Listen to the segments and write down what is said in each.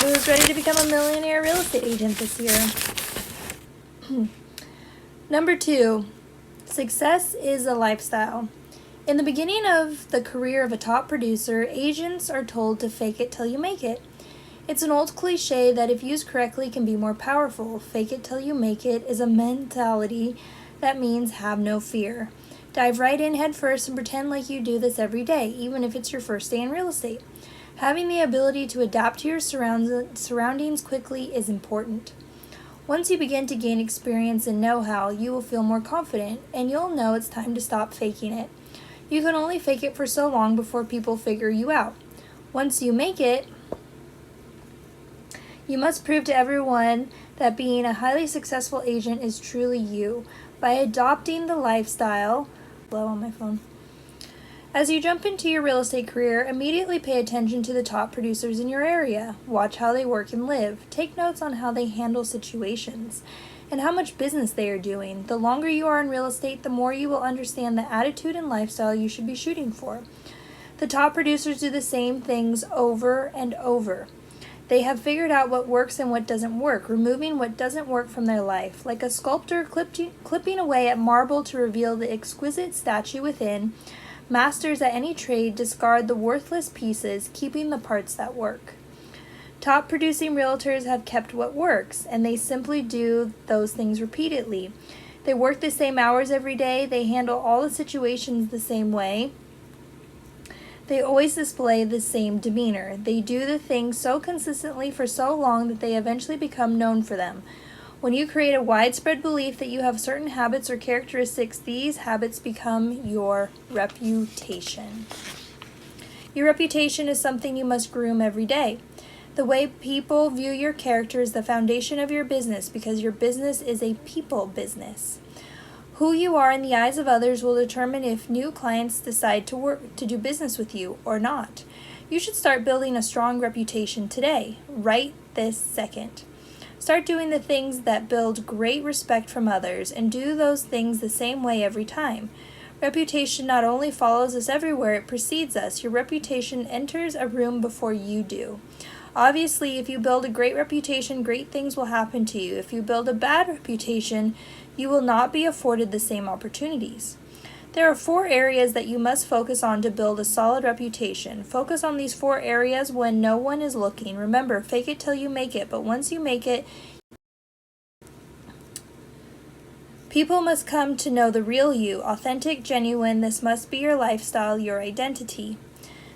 Who's ready to become a millionaire real estate agent this year? Number 2, success is a lifestyle. In the beginning of the career of a top producer, agents are told to fake it till you make it. It's an old cliche that if used correctly can be more powerful. Fake it till you make it is a mentality that means have no fear. Dive right in head first and pretend like you do this every day, even if it's your first day in real estate. Having the ability to adapt to your surroundings quickly is important. Once you begin to gain experience and know-how, you will feel more confident, and you'll know it's time to stop faking it. You can only fake it for so long before people figure you out. Once you make it, you must prove to everyone that being a highly successful agent is truly you. By adopting the lifestyle, on my phone. As you jump into your real estate career, immediately pay attention to the top producers in your area. Watch how they work and live. Take notes on how they handle situations and how much business they are doing. The longer you are in real estate, the more you will understand the attitude and lifestyle you should be shooting for. The top producers do the same things over and over. They have figured out what works and what doesn't work, removing what doesn't work from their life. Like a sculptor clipping away at marble to reveal the exquisite statue within, masters at any trade discard the worthless pieces, keeping the parts that work. Top producing realtors have kept what works, and they simply do those things repeatedly. They work the same hours every day. They handle all the situations the same way. They always display the same demeanor. They do the things so consistently for so long that they eventually become known for them. When you create a widespread belief that you have certain habits or characteristics, these habits become your reputation. Your reputation is something you must groom every day. The way people view your character is the foundation of your business because your business is a people business. Who you are in the eyes of others will determine if new clients decide to do business with you or not. You should start building a strong reputation today, right this second. Start doing the things that build great respect from others and do those things the same way every time. Reputation not only follows us everywhere, it precedes us. Your reputation enters a room before you do. Obviously, if you build a great reputation, great things will happen to you. If you build a bad reputation, you will not be afforded the same opportunities. There are 4 areas that you must focus on to build a solid reputation. Focus on these 4 areas when no one is looking. Remember, fake it till you make it, but once you make it, people must come to know the real you, authentic, genuine. This must be your lifestyle, your identity.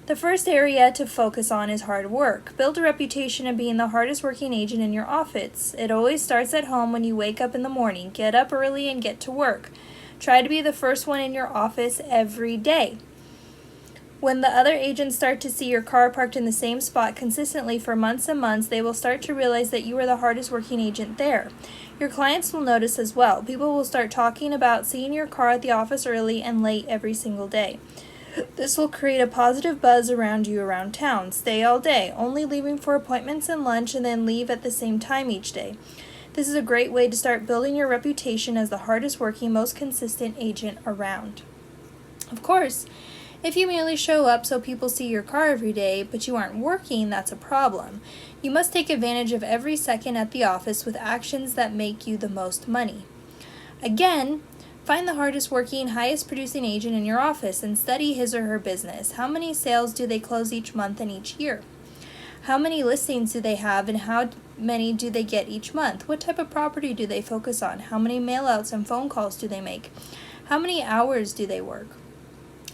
The first area to focus on is hard work. Build a reputation of being the hardest working agent in your office. It always starts at home when you wake up in the morning. Get up early and get to work. Try to be the first one in your office every day. When the other agents start to see your car parked in the same spot consistently for months and months, they will start to realize that you are the hardest working agent there. Your clients will notice as well. People will start talking about seeing your car at the office early and late every single day. This will create a positive buzz around you around town. Stay all day, only leaving for appointments and lunch, and then leave at the same time each day. This is a great way to start building your reputation as the hardest working, most consistent agent around. Of course, if you merely show up so people see your car every day, but you aren't working, that's a problem. You must take advantage of every second at the office with actions that make you the most money. Again, find the hardest working, highest producing agent in your office and study his or her business. How many sales do they close each month and each year? How many listings do they have and how many do they get each month? What type of property do they focus on? How many mailouts and phone calls do they make? How many hours do they work?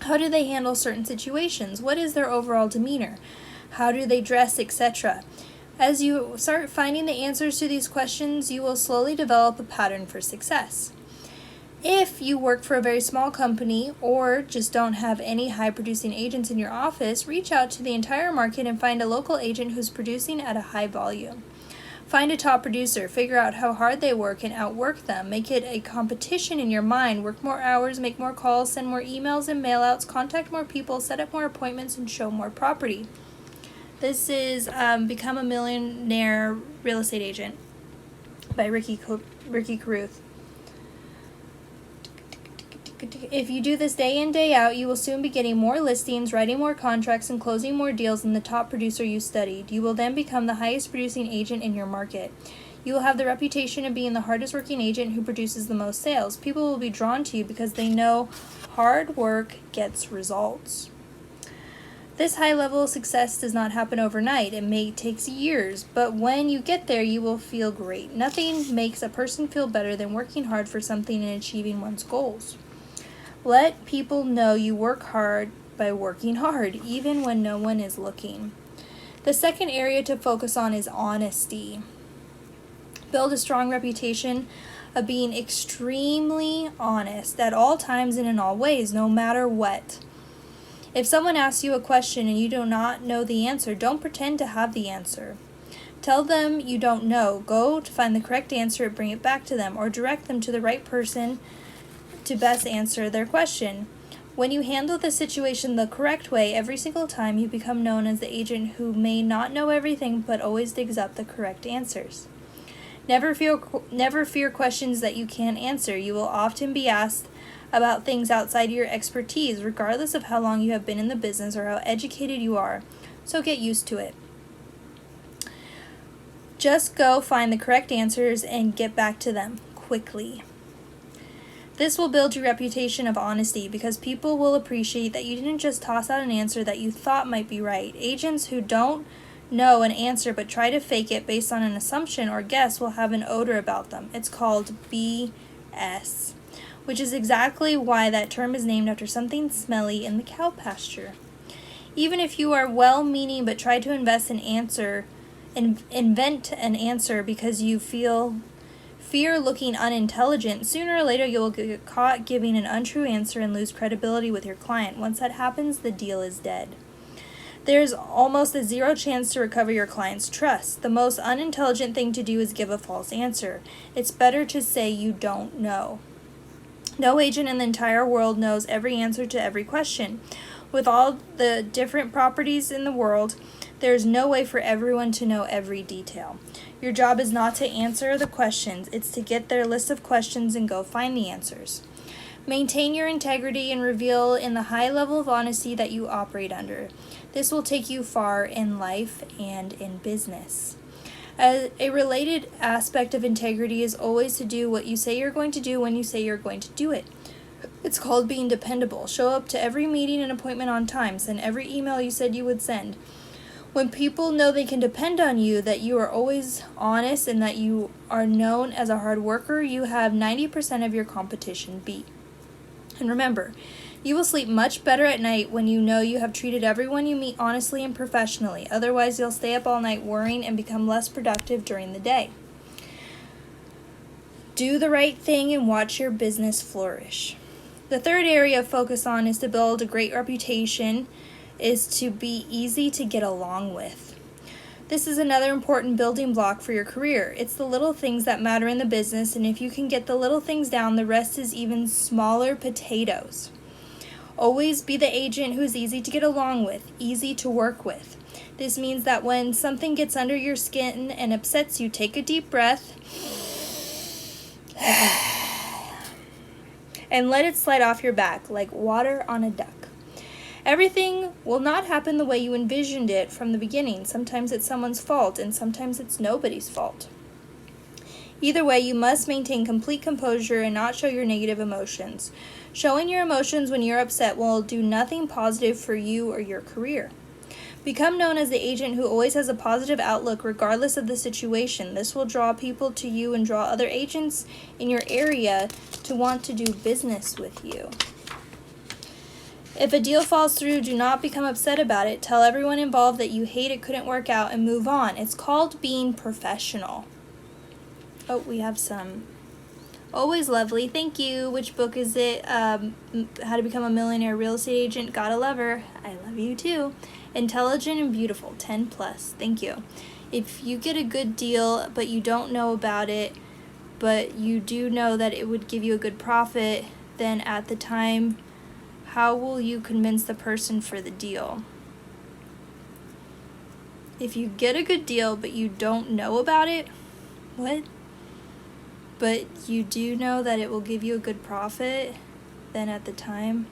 How do they handle certain situations? What is their overall demeanor? How do they dress, etc.? As you start finding the answers to these questions, you will slowly develop a pattern for success. If you work for a very small company or just don't have any high producing agents in your office, reach out to the entire market and find a local agent who's producing at a high volume. Find a top producer, figure out how hard they work and outwork them. Make it a competition in your mind. Work more hours, make more calls, send more emails and mailouts, contact more people, set up more appointments, and show more property. This is Become a Millionaire Real Estate Agent by Ricky Carruth. If you do this day in, day out, you will soon be getting more listings, writing more contracts, and closing more deals than the top producer you studied. You will then become the highest producing agent in your market. You will have the reputation of being the hardest working agent who produces the most sales. People will be drawn to you because they know hard work gets results. This high level of success does not happen overnight. It may take years, but when you get there, you will feel great. Nothing makes a person feel better than working hard for something and achieving one's goals. Let people know you work hard by working hard, even when no one is looking. The second area to focus on is honesty. Build a strong reputation of being extremely honest at all times and in all ways, no matter what. If someone asks you a question and you do not know the answer, don't pretend to have the answer. Tell them you don't know. Go to find the correct answer and bring it back to them, or direct them to the right person to best answer their question. When you handle the situation the correct way every single time, you become known as the agent who may not know everything but always digs up the correct answers. Never fear questions that you can't answer. You will often be asked about things outside your expertise, regardless of how long you have been in the business or how educated you are, so get used to it. Just go find the correct answers and get back to them quickly. This will build your reputation of honesty because people will appreciate that you didn't just toss out an answer that you thought might be right. Agents who don't know an answer but try to fake it based on an assumption or guess will have an odor about them. It's called BS, which is exactly why that term is named after something smelly in the cow pasture. Even if you are well-meaning but try to invent an answer because you fear looking unintelligent, sooner or later you will get caught giving an untrue answer and lose credibility with your client. Once that happens, the deal is dead. There's almost a zero chance to recover your client's trust. The most unintelligent thing to do is give a false answer. It's better to say you don't know. No agent in the entire world knows every answer to every question. With all the different properties in the world, there is no way for everyone to know every detail. Your job is not to answer the questions, it's to get their list of questions and go find the answers. Maintain your integrity and reveal in the high level of honesty that you operate under. This will take you far in life and in business. A related aspect of integrity is always to do what you say you're going to do when you say you're going to do it. It's called being dependable. Show up to every meeting and appointment on time. Send every email you said you would send. When people know they can depend on you, that you are always honest, and that you are known as a hard worker, you have 90% of your competition beat. And remember, you will sleep much better at night when you know you have treated everyone you meet honestly and professionally. Otherwise, you'll stay up all night worrying and become less productive during the day. Do the right thing and watch your business flourish. The third area of focus on is to build a great reputation, is to be easy to get along with. This is another important building block for your career. It's the little things that matter in the business, and if you can get the little things down, the rest is even smaller potatoes. Always be the agent who is easy to get along with, easy to work with. This means that when something gets under your skin and upsets you, take a deep breath and let it slide off your back like water on a duck. Everything will not happen the way you envisioned it from the beginning. Sometimes it's someone's fault, and sometimes it's nobody's fault. Either way, you must maintain complete composure and not show your negative emotions. Showing your emotions when you're upset will do nothing positive for you or your career. Become known as the agent who always has a positive outlook regardless of the situation. This will draw people to you and draw other agents in your area to want to do business with you. If a deal falls through, do not become upset about it. Tell everyone involved that you hate it couldn't work out and move on. It's called being professional. Oh, we have some. Always lovely. Thank you. Which book is it? How to Become a Millionaire Real Estate Agent. Gotta love her. I love you too. Intelligent and beautiful. 10 plus. Thank you. If you get a good deal, but you don't know about it, but you do know that it would give you a good profit, then at the time, how will you convince the person for the deal? If you get a good deal, but you don't know about it, what? But you do know that it will give you a good profit, than at the time.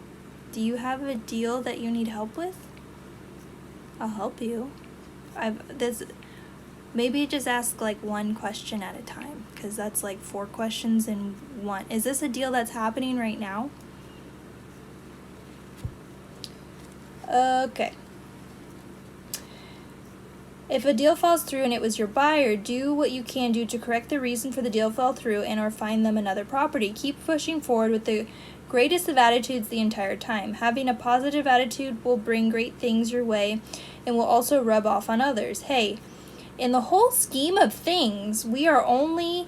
Do you have a deal that you need help with? I'll help you. Maybe just ask like one question at a time, because that's like 4 questions in one. Is this a deal that's happening right now? Okay. If a deal falls through and it was your buyer, do what you can do to correct the reason for the deal fell through and or find them another property. Keep pushing forward with the greatest of attitudes the entire time. Having a positive attitude will bring great things your way and will also rub off on others. Hey, in the whole scheme of things, we are only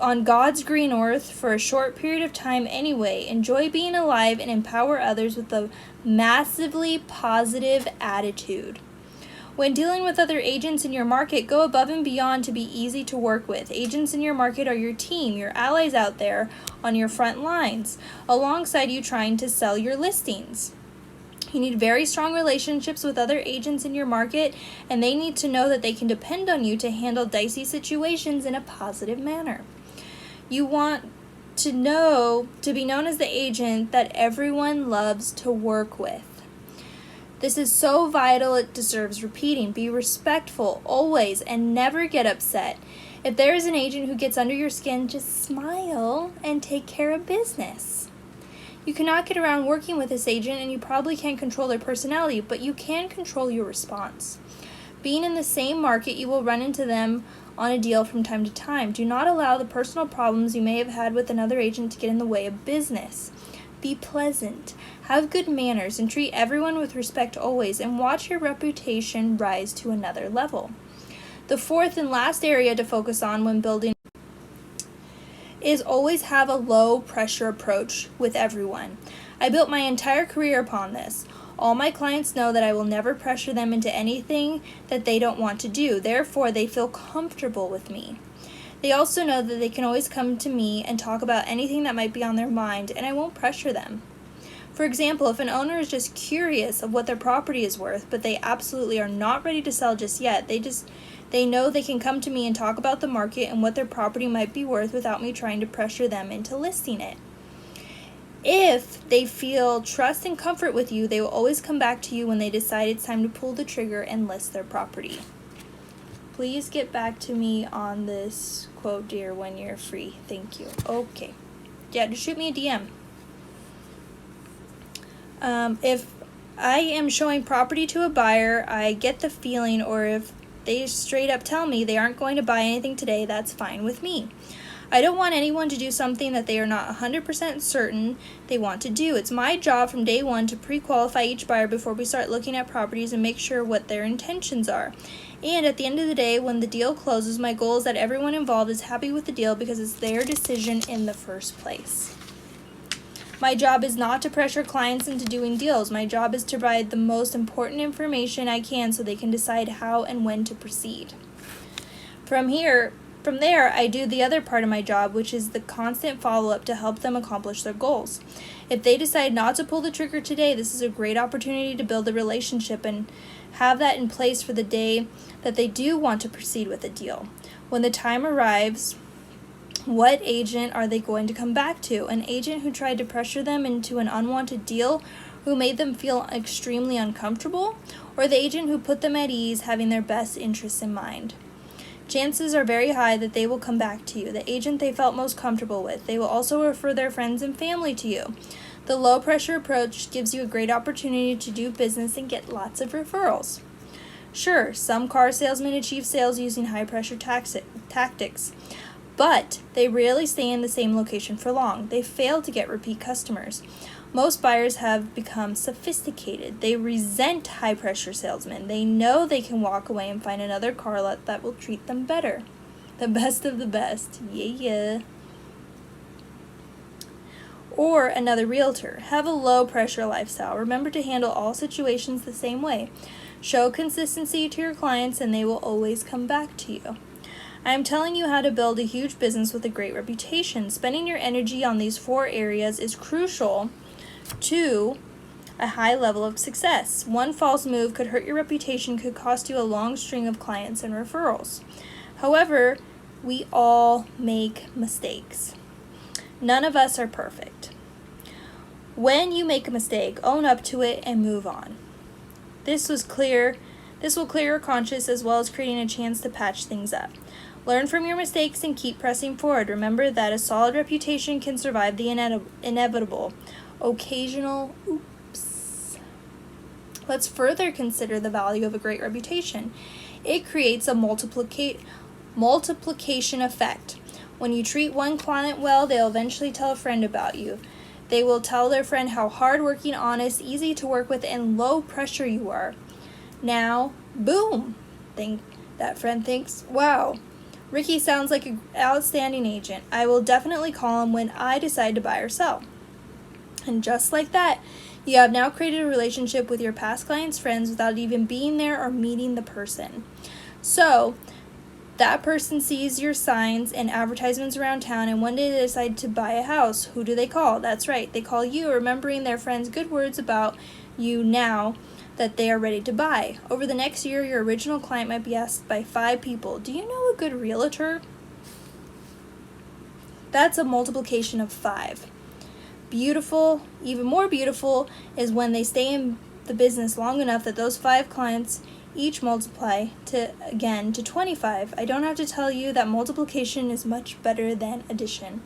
on God's green earth for a short period of time anyway. Enjoy being alive and empower others with a massively positive attitude. When dealing with other agents in your market, go above and beyond to be easy to work with. Agents in your market are your team, your allies out there on your front lines, alongside you trying to sell your listings. You need very strong relationships with other agents in your market, and they need to know that they can depend on you to handle dicey situations in a positive manner. You want to be known as the agent that everyone loves to work with. This is so vital, it deserves repeating. Be respectful, always, and never get upset. If there is an agent who gets under your skin, just smile and take care of business. You cannot get around working with this agent, and you probably can't control their personality, but you can control your response. Being in the same market, you will run into them on a deal from time to time. Do not allow the personal problems you may have had with another agent to get in the way of business. Be pleasant, have good manners, and treat everyone with respect always, and watch your reputation rise to another level. The 4th and last area to focus on when building is always have a low pressure approach with everyone. I built my entire career upon this. All my clients know that I will never pressure them into anything that they don't want to do. Therefore, they feel comfortable with me. They also know that they can always come to me and talk about anything that might be on their mind, and I won't pressure them. For example, if an owner is just curious of what their property is worth, but they absolutely are not ready to sell just yet, they know they can come to me and talk about the market and what their property might be worth without me trying to pressure them into listing it. If they feel trust and comfort with you, they will always come back to you when they decide it's time to pull the trigger and list their property. Please get back to me on this quote, dear, when you're free. Thank you. Okay. Yeah, just shoot me a DM. If I am showing property to a buyer, I get the feeling, or if they straight up tell me they aren't going to buy anything today, that's fine with me. I don't want anyone to do something that they are not 100% certain they want to do. It's my job from day one to pre-qualify each buyer before we start looking at properties and make sure what their intentions are. And at the end of the day, when the deal closes, my goal is that everyone involved is happy with the deal because it's their decision in the first place. My job is not to pressure clients into doing deals. My job is to provide the most important information I can so they can decide how and when to proceed. From there, I do the other part of my job, which is the constant follow-up to help them accomplish their goals. If they decide not to pull the trigger today, this is a great opportunity to build a relationship and have that in place for the day that they do want to proceed with a deal. When the time arrives, what agent are they going to come back to? An agent who tried to pressure them into an unwanted deal, who made them feel extremely uncomfortable, or the agent who put them at ease, having their best interests in mind? Chances are very high that they will come back to you, the agent they felt most comfortable with. They will also refer their friends and family to you. The low pressure approach gives you a great opportunity to do business and get lots of referrals. Sure, some car salesmen achieve sales using high pressure tactics, but they rarely stay in the same location for long. They fail to get repeat customers. Most buyers have become sophisticated. They resent high-pressure salesmen. They know they can walk away and find another car lot that will treat them better. The best of the best. Yeah. Or another realtor. Have a low-pressure lifestyle. Remember to handle all situations the same way. Show consistency to your clients and they will always come back to you. I am telling you how to build a huge business with a great reputation. Spending your energy on these 4 areas is crucial to a high level of success. One false move could hurt your reputation, could cost you a long string of clients and referrals. However, we all make mistakes. None of us are perfect. When you make a mistake, own up to it and move on. This will clear your conscience as well as creating a chance to patch things up. Learn from your mistakes and keep pressing forward. Remember that a solid reputation can survive the inevitable occasional oops. Let's further consider the value of a great reputation. It creates a multiplication effect. When you treat one client well, they'll eventually tell a friend about you. They will tell their friend how hardworking, honest, easy to work with, and low pressure you are. Now, boom! That friend thinks, wow, Ricky sounds like an outstanding agent. I will definitely call him when I decide to buy or sell. And just like that, you have now created a relationship with your past clients' friends without even being there or meeting the person. So, that person sees your signs and advertisements around town, and one day they decide to buy a house. Who do they call? That's right, they call you, remembering their friends' good words about you now that they are ready to buy. Over the next year, your original client might be asked by 5 people, do you know a good realtor? That's a multiplication of 5. Beautiful, even more beautiful, is when they stay in the business long enough that those 5 clients each multiply to 25. I don't have to tell you that multiplication is much better than addition.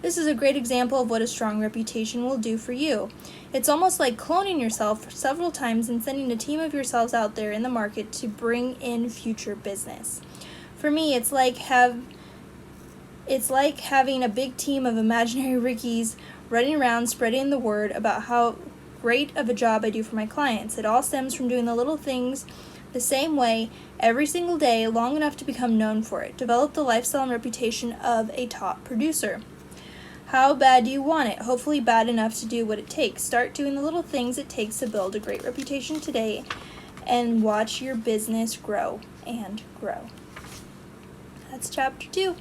This is a great example of what a strong reputation will do for you. It's almost like cloning yourself several times and sending a team of yourselves out there in the market to bring in future business. For me, it's like having a big team of imaginary Rickies running around spreading the word about how great of a job I do for my clients. It all stems from doing the little things the same way every single day long enough to become known for it. Develop the lifestyle and reputation of a top producer. How bad do you want it? Hopefully bad enough to do what it takes. Start doing the little things it takes to build a great reputation today and watch your business grow and grow. That's chapter 2.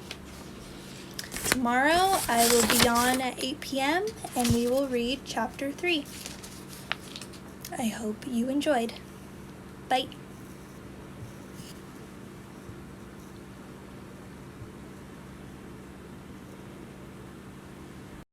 Tomorrow I will be on at 8 p.m. and we will read chapter 3. I hope you enjoyed. Bye.